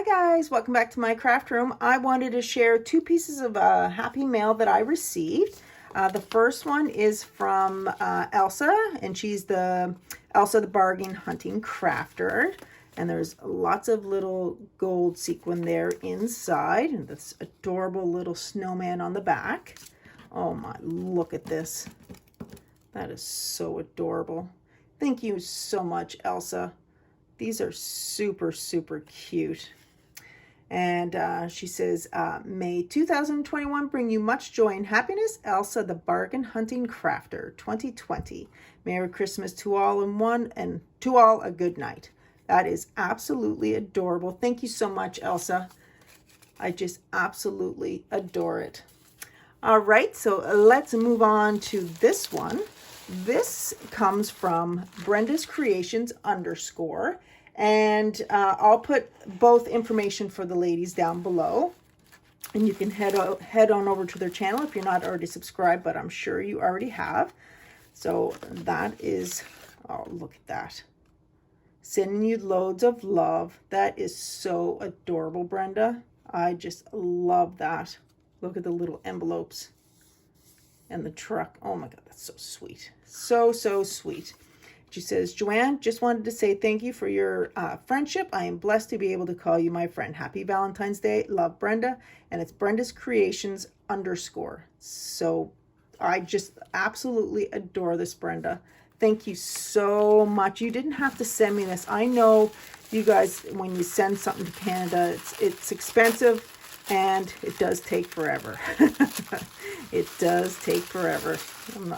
guys, welcome back to my craft room. I wanted to share two pieces of happy mail that I received. The first one is from Elsa, and she's the Elsa the Bargain Hunting Crafter. And there's lots of little gold sequin there inside, and this adorable little snowman on the back. Oh my, look at this. That is so adorable. Thank you so much, Elsa. These are super, super cute. And she says, May 2021 bring you much joy and happiness. Elsa, the Bargain Hunting Crafter, 2020. Merry Christmas to all in one, and to all a good night. That is absolutely adorable. Thank you so much, Elsa. I just absolutely adore it. All right, so let's move on to this one. This comes from Brenda's Creations _ and I'll put both information for the ladies down below, and you can head on over to their channel if you're not already subscribed, but I'm sure you already have. So that is, oh, look at that. Sending you loads of love. That is so adorable, Brenda. I just love that. Look at the little envelopes and the truck. Oh my God, that's so sweet. So, so sweet. She says, Joanne, just wanted to say thank you for your friendship. I am blessed to be able to call you my friend. Happy Valentine's Day. Love, Brenda. And it's Brenda's Creations _ So I just absolutely adore this, Brenda. Thank you so much. You didn't have to send me this. I know you guys, when you send something to Canada, it's expensive. And it does take forever. It does take forever.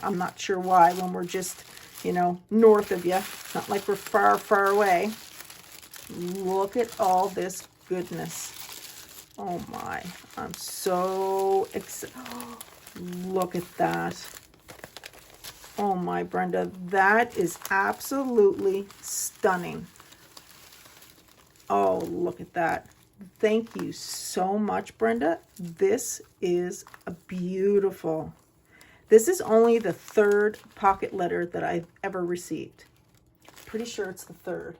I'm not sure why when we're just, you know, north of you. It's not like we're far, far away. Look at all this goodness. Oh my, I'm so excited. Look at that. Oh my, Brenda, that is absolutely stunning. Oh, look at that. Thank you so much, Brenda. This is a beautiful. This is only the third pocket letter that I've ever received. Pretty sure it's the third.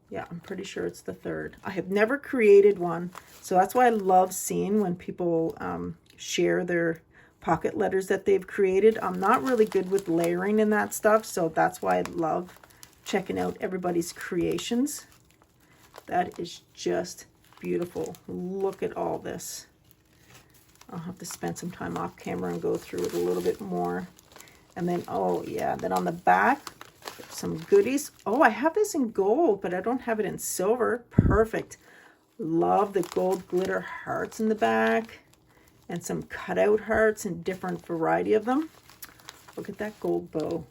Yeah, I'm pretty sure it's the third. I have never created one, so that's why I love seeing when people share their pocket letters that they've created. I'm not really good with layering and that stuff, so that's why I love checking out everybody's creations. That is just beautiful. Look at all this. I'll have to spend some time off camera and go through it a little bit more. And then, oh yeah, then on the back, some goodies. Oh, I have this in gold, but I don't have it in silver. Perfect. Love the gold glitter hearts in the back. And some cutout hearts and different variety of them. Look at that gold bow.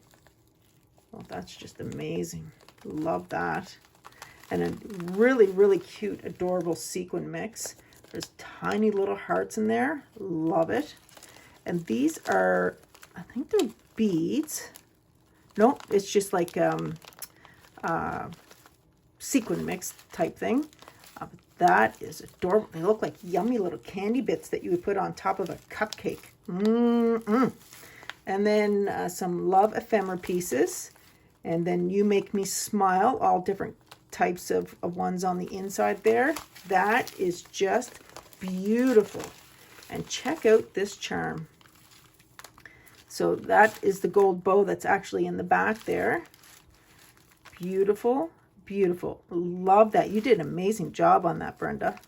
Oh, that's just amazing. Love that. And a really, really cute, adorable sequin mix. There's tiny little hearts in there. Love it. And these are, I think they're beads. No, it's just like sequin mix type thing. That is adorable. They look like yummy little candy bits that you would put on top of a cupcake. And then some love ephemera pieces. And then You Make Me Smile, all different types of ones on the inside there. That is just beautiful. And check out this charm. So that is the gold bow that's actually in the back there. Beautiful, beautiful. Love that. You did an amazing job on that, Brenda.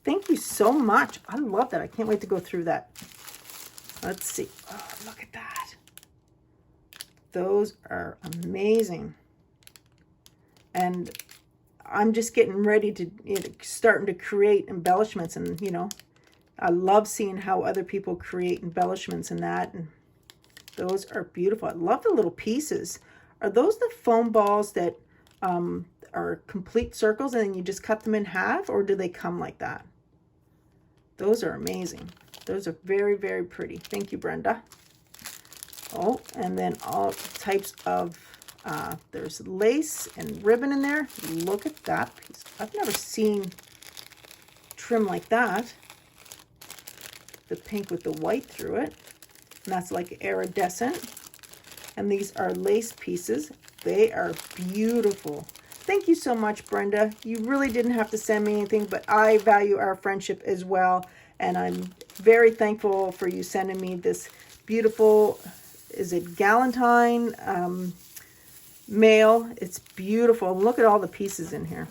Thank you so much. I love that. I can't wait to go through that. Let's see. Oh, look at that. Those are amazing. And I'm just getting ready to, starting to create embellishments, and, you know, I love seeing how other people create embellishments and that, and those are beautiful. I love the little pieces. Are those the foam balls that are complete circles and then you just cut them in half, or do they come like that? Those are amazing. Those are very, very pretty. Thank you, Brenda. Oh, and then all types of there's lace and ribbon in there. Look at that piece. I've never seen trim like that. The pink with the white through it. And that's like iridescent. And these are lace pieces. They are beautiful. Thank you so much, Brenda. You really didn't have to send me anything, but I value our friendship as well. And I'm very thankful for you sending me this beautiful, is it Galentine mail? It's beautiful. Look at all the pieces in here.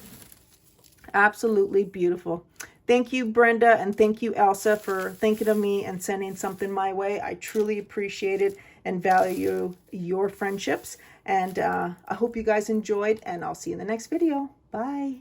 Absolutely beautiful. Thank you, Brenda, and thank you, Elsa, for thinking of me and sending something my way. I truly appreciate it and value your friendships. And I hope you guys enjoyed, and I'll see you in the next video. Bye.